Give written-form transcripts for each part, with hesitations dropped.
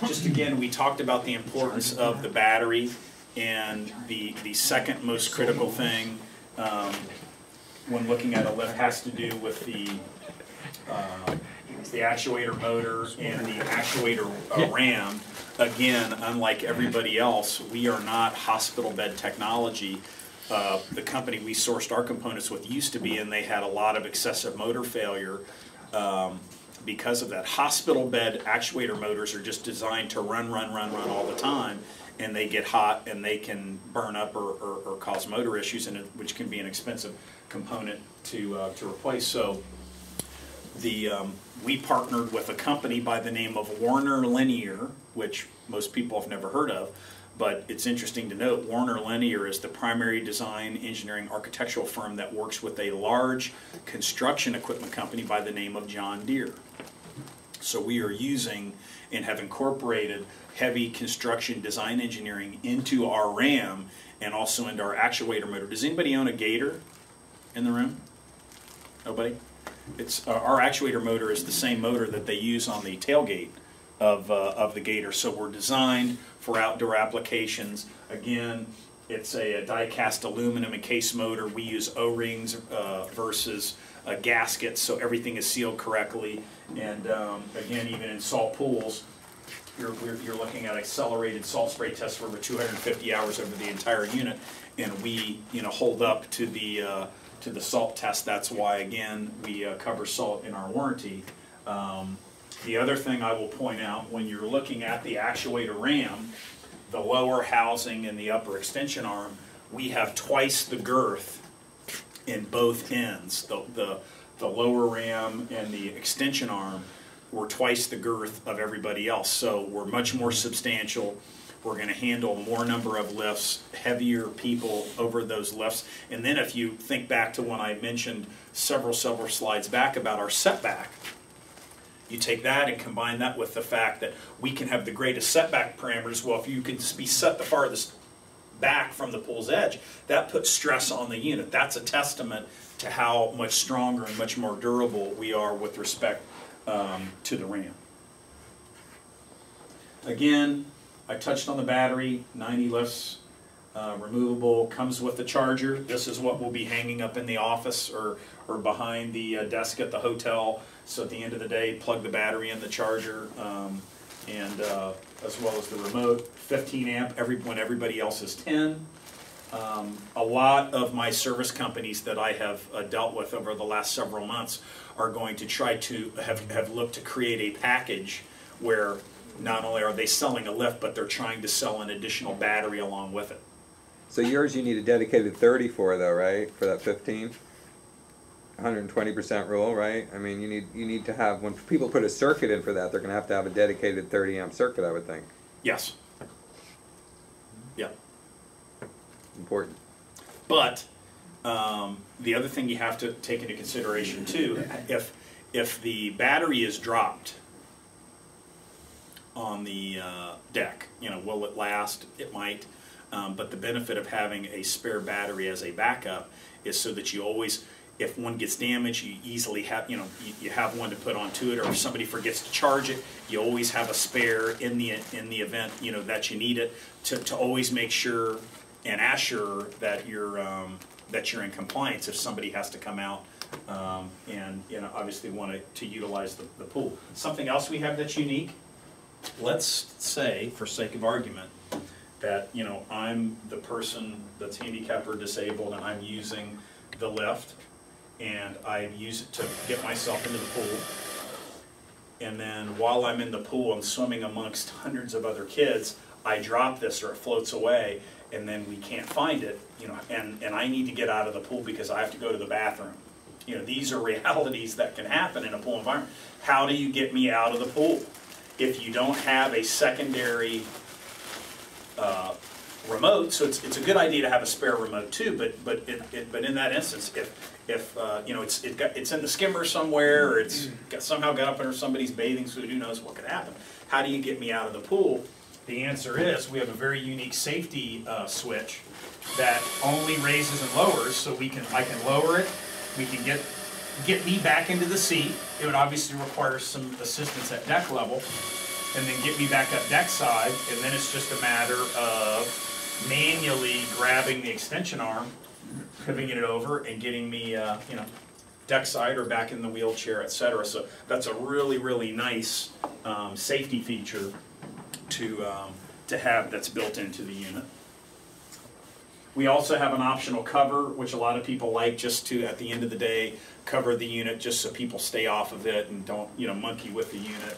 just again, we talked about the importance of the battery, and the second most critical thing when looking at a lift has to do with the actuator motor and the actuator ram. Again, unlike everybody else, we are not hospital bed technology. The company we sourced our components with used to be, and they had a lot of excessive motor failure because of that. Hospital bed actuator motors are just designed to run all the time, and they get hot and they can burn up or cause motor issues, which can be an expensive component to replace. So we partnered with a company by the name of Warner Linear, which most people have never heard of, but it's interesting to note Warner Linear is the primary design, engineering, architectural firm that works with a large construction equipment company by the name of John Deere. So we are using and have incorporated heavy construction design engineering into our RAM and also into our actuator motor. Does anybody own a Gator in the room? Nobody? It's our actuator motor is the same motor that they use on the tailgate of the Gator. So we're designed for outdoor applications. Again, it's a die-cast aluminum encased motor. We use O-rings versus gaskets, so everything is sealed correctly. And again, even in salt pools, you're looking at accelerated salt spray tests for over 250 hours over the entire unit, and we hold up to the salt test. That's why, again, we cover salt in our warranty. The other thing I will point out, when you're looking at the actuator ram, the lower housing and the upper extension arm, we have twice the girth in both ends. The lower ram and the extension arm were twice the girth of everybody else. So we're much more substantial. We're going to handle more number of lifts, heavier people over those lifts. And then if you think back to when I mentioned several slides back about our setback, you take that and combine that with the fact that we can have the greatest setback parameters. Well, if you can be set the farthest back from the pool's edge, that puts stress on the unit. That's a testament to how much stronger and much more durable we are with respect to the RAM. Again, I touched on the battery, 90 lifts, removable, comes with the charger. This is what will be hanging up in the office or behind the desk at the hotel. So at the end of the day, plug the battery in the charger, and as well as the remote. 15 amp when everybody else is 10. A lot of my service companies that I have dealt with over the last several months are going to try to have looked to create a package where not only are they selling a lift, but they're trying to sell an additional battery along with it. So yours you need a dedicated 30 for though, right? For that 15? 120% rule, right? I mean, you need to have, when people put a circuit in for that, they're going to have a dedicated 30 amp circuit, I would think. Yes. Yeah. Important. But the other thing you have to take into consideration too, if the battery is dropped on the deck, will it last? It might. But the benefit of having a spare battery as a backup is so that you always, if one gets damaged, you easily have, you have one to put onto it, or if somebody forgets to charge it, you always have a spare in the event, that you need it, to always make sure and assure that you're in compliance if somebody has to come out and obviously want to utilize the pool. Something else we have that's unique. Let's say, for sake of argument, that I'm the person that's handicapped or disabled, and I'm using the lift, and I use it to get myself into the pool. And then while I'm in the pool, I'm swimming amongst hundreds of other kids. I drop this or it floats away, and then we can't find it. And I need to get out of the pool because I have to go to the bathroom. These are realities that can happen in a pool environment. How do you get me out of the pool? If you don't have a secondary remote, so it's a good idea to have a spare remote too. But in that instance, if it's in the skimmer somewhere, or it's somehow got up under somebody's bathing suit, who knows what could happen? How do you get me out of the pool? The answer is we have a very unique safety switch that only raises and lowers. So I can lower it. We can get me back into the seat. It would obviously require some assistance at deck level. and then get me back up deck side, and then it's just a matter of manually grabbing the extension arm, pivoting it over, and getting me, you know, deck side or back in the wheelchair, etc. So that's a really, really nice safety feature to have that's built into the unit. We also have an optional cover, which a lot of people like, just to, at the end of the day, cover the unit just so people stay off of it and don't, you know, monkey with the unit.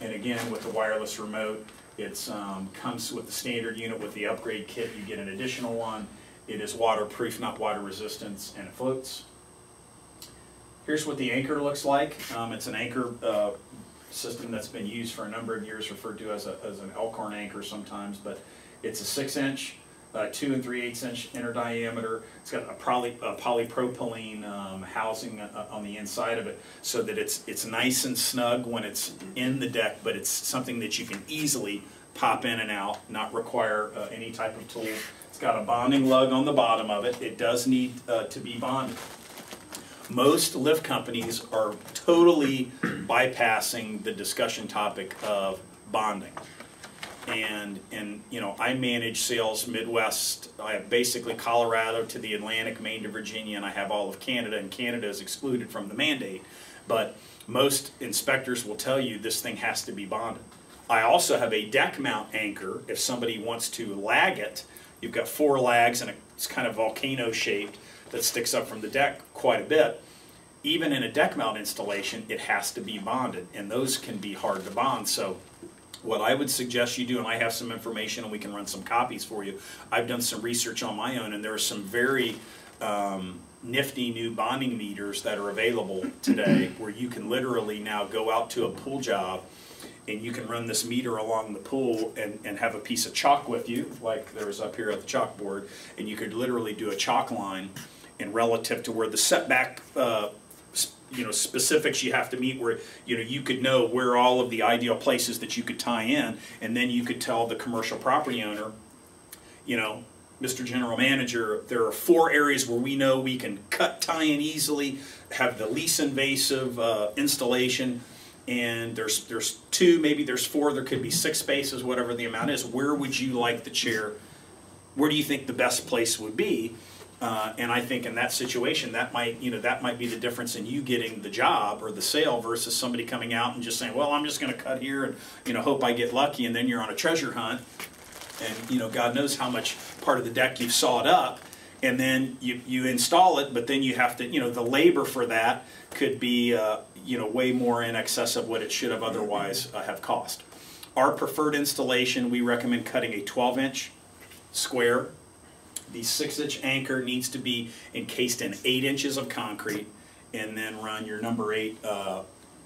And again, with the wireless remote, it's comes with the standard unit. With the upgrade kit, you get an additional one. It is waterproof, not water resistant, and it floats. Here's what the anchor looks like. It's an anchor system that's been used for a number of years, referred to as an Elkhorn anchor sometimes, but it's a 6-inch, 2 3/8 inch inner diameter. It's got a polypropylene housing on the inside of it, so that it's nice and snug when it's in the deck, but it's something that you can easily pop in and out, not require any type of tool. It's got a bonding lug on the bottom of it. It does need to be bonded. Most lift companies are totally bypassing the discussion topic of bonding. And you know, I manage sales Midwest. I have basically Colorado to the Atlantic, Maine to Virginia, and I have all of Canada, and Canada is excluded from the mandate. But most inspectors will tell you this thing has to be bonded. I also have a deck mount anchor if somebody wants to lag it. You've got 4 lags, and it's kind of volcano shaped that sticks up from the deck quite a bit. Even in a deck mount installation, it has to be bonded, and those can be hard to bond. So what I would suggest you do, and I have some information and we can run some copies for you. I've done some research on my own, and there are some very nifty new bonding meters that are available today where you can literally now go out to a pool job and you can run this meter along the pool and have a piece of chalk with you, like there's up here at the chalkboard, and you could literally do a chalk line, and relative to where the setback you know, specifics you have to meet, where you know you could know where all of the ideal places that you could tie in, and then you could tell the commercial property owner, you know, Mr. General Manager, there are 4 areas where we know we can cut, tie in easily, have the least invasive installation, and there's 2, maybe there's 4, there could be 6 spaces, whatever the amount is. Where would you like the chair? Where do you think the best place would be? And I think in that situation, that might be the difference in you getting the job or the sale versus somebody coming out and just saying, well, I'm just going to cut here and, you know, hope I get lucky, and then you're on a treasure hunt, and, you know, God knows how much part of the deck you've sawed up, and then you install it, but then you have to, you know, the labor for that could be, you know, way more in excess of what it should have otherwise have cost. Our preferred installation, we recommend cutting a 12-inch square. The 6-inch anchor needs to be encased in 8 inches of concrete, and then run your number 8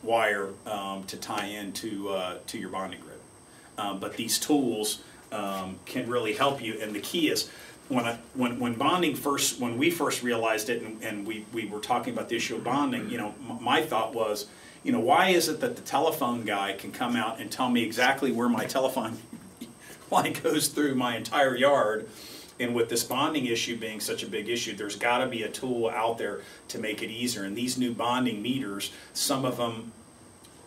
wire to tie into to your bonding grid. But these tools can really help you, and the key is when bonding when we first realized it, and we were talking about the issue of bonding. You know, my thought was, you know, why is it that the telephone guy can come out and tell me exactly where my telephone line goes through my entire yard? And with this bonding issue being such a big issue, there's got to be a tool out there to make it easier. And these new bonding meters, some of them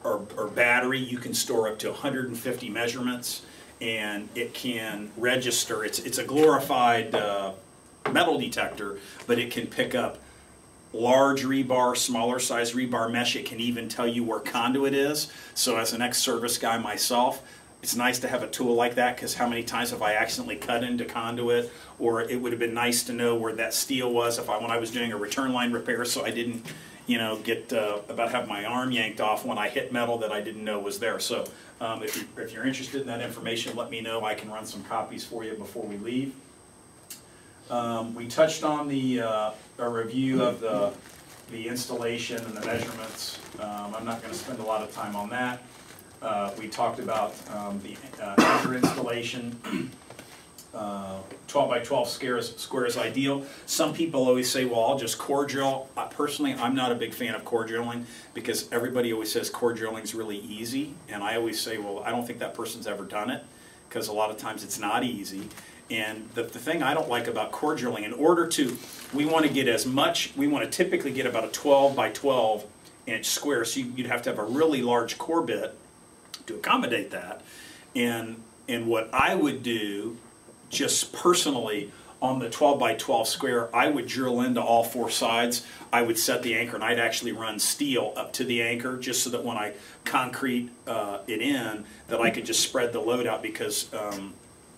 are battery. You can store up to 150 measurements, and it can register. It's a glorified metal detector, but it can pick up large rebar, smaller size rebar mesh. It can even tell you where conduit is. So as an ex-service guy myself, it's nice to have a tool like that, because how many times have I accidentally cut into conduit? Or it would have been nice to know where that steel was when I was doing a return line repair, so I didn't, you know, get about have my arm yanked off when I hit metal that I didn't know was there. So if you're interested in that information, let me know. I can run some copies for you before we leave. We touched on a review of the installation and the measurements. I'm not going to spend a lot of time on that. We talked about the anchor installation. 12 by 12 square is ideal. Some people always say, well, I'll just core drill. Personally, I'm not a big fan of core drilling, because everybody always says core drilling is really easy. And I always say, well, I don't think that person's ever done it, because a lot of times it's not easy. And the thing I don't like about core drilling, we want to get as much, we want to typically get about a 12 by 12 inch square. So you'd have to have a really large core bit to accommodate that. And what I would do, just personally, on the 12 by 12 square, I would drill into all four sides. I would set the anchor, and I'd actually run steel up to the anchor, just so that when I concrete it in, that I could just spread the load out, because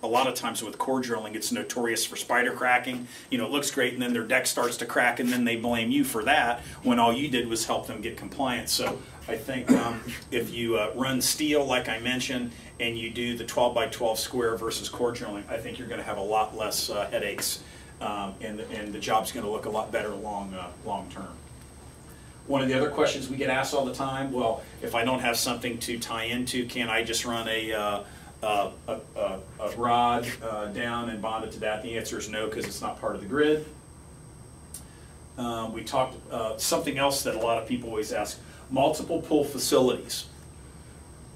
a lot of times with core drilling, it's notorious for spider cracking. You know, it looks great, and then their deck starts to crack, and then they blame you for that, when all you did was help them get compliant. So I think if you run steel, like I mentioned, and you do the 12 by 12 square versus core drilling, I think you're going to have a lot less headaches, and the job's going to look a lot better long term. One of the other questions we get asked all the time, well, if I don't have something to tie into, can I just run a rod down and bond it to that? The answer is no, because it's not part of the grid. We talked something else that a lot of people always ask: multiple pool facilities.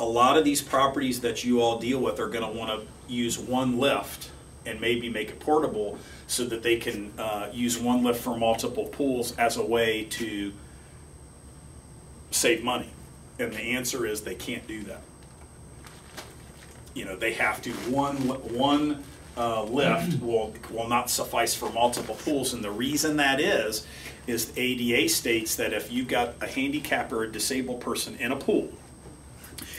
A lot of these properties that you all deal with are going to want to use one lift and maybe make it portable, so that they can use one lift for multiple pools as a way to save money. And the answer is they can't do that. You know, they have to, one lift will not suffice for multiple pools. And the reason that is the ADA states that if you've got a handicap or a disabled person in a pool,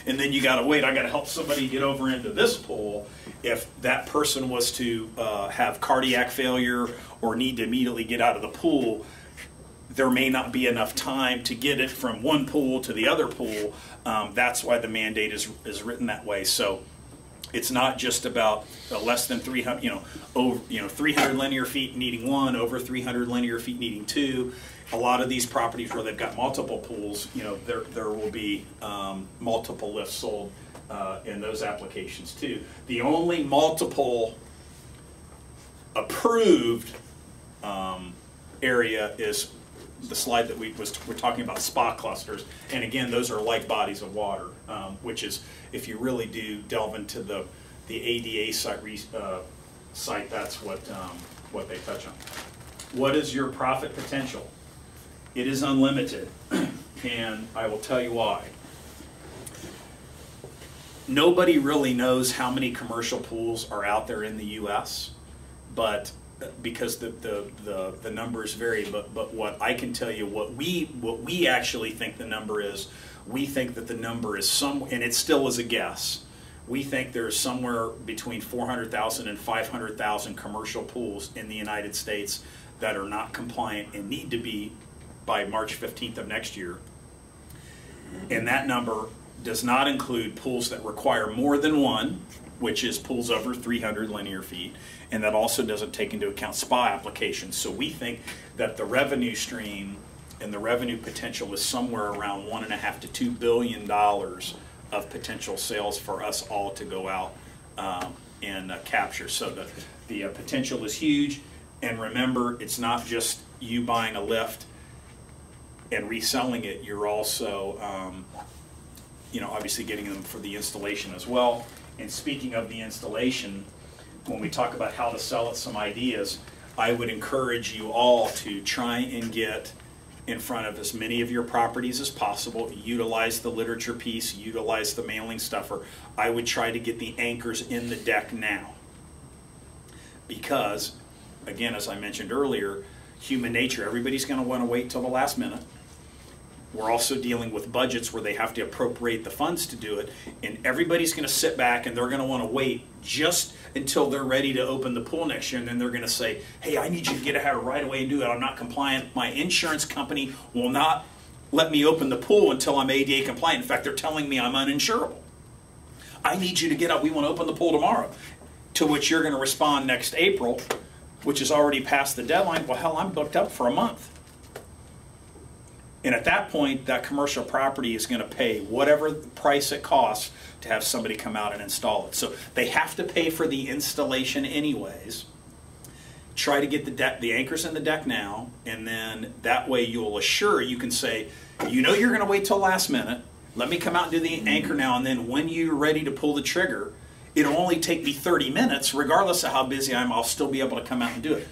and then you got to wait, I got to help somebody get over into this pool, if that person was to have cardiac failure or need to immediately get out of the pool, there may not be enough time to get it from one pool to the other pool. That's why the mandate is written that way. So it's not just about less than 300, over 300 linear feet needing one, over 300 linear feet needing two. A lot of these properties where they've got multiple pools, there will be multiple lifts sold in those applications too. The only multiple approved area is the slide that we're talking about, spa clusters. And again, those are like bodies of water, which is, if you really do delve into the ADA site, that's what they touch on. What is your profit potential? It is unlimited, and I will tell you why. Nobody really knows how many commercial pools are out there in the U.S., but because the numbers vary. But what I can tell you, what we actually think the number is, we think that the number is and it still is a guess. We think there's somewhere between 400,000 and 500,000 commercial pools in the United States that are not compliant and need to be by March 15th of next year. And that number does not include pools that require more than one, which is pools over 300 linear feet, and that also doesn't take into account spa applications. So we think that the revenue stream and the revenue potential is somewhere around $1.5 to $2 billion of potential sales for us all to go out and capture. So the potential is huge. And remember, it's not just you buying a lift and reselling it. You're also, obviously getting them for the installation as well. And speaking of the installation, when we talk about how to sell it, some ideas, I would encourage you all to try and get in front of as many of your properties as possible. Utilize the literature piece, utilize the mailing stuffer. I would try to get the anchors in the deck now. Because, again, as I mentioned earlier, human nature, everybody's going to want to wait till the last minute. We're also dealing with budgets where they have to appropriate the funds to do it, and everybody's going to sit back and they're going to want to wait just until they're ready to open the pool next year, and then they're going to say, hey, I need you to get ahead right away and do it. I'm not compliant. My insurance company will not let me open the pool until I'm ADA compliant. In fact, they're telling me I'm uninsurable. I need you to get up. We want to open the pool tomorrow. To which you're going to respond next April, which is already past the deadline. Well, hell, I'm booked up for a month. And at that point, that commercial property is going to pay whatever price it costs to have somebody come out and install it. So they have to pay for the installation anyways. Try to get the anchors in the deck now, and then that way you can say, you're going to wait till last minute. Let me come out and do the anchor now, and then when you're ready to pull the trigger, it'll only take me 30 minutes. Regardless of how busy I am, I'll still be able to come out and do it.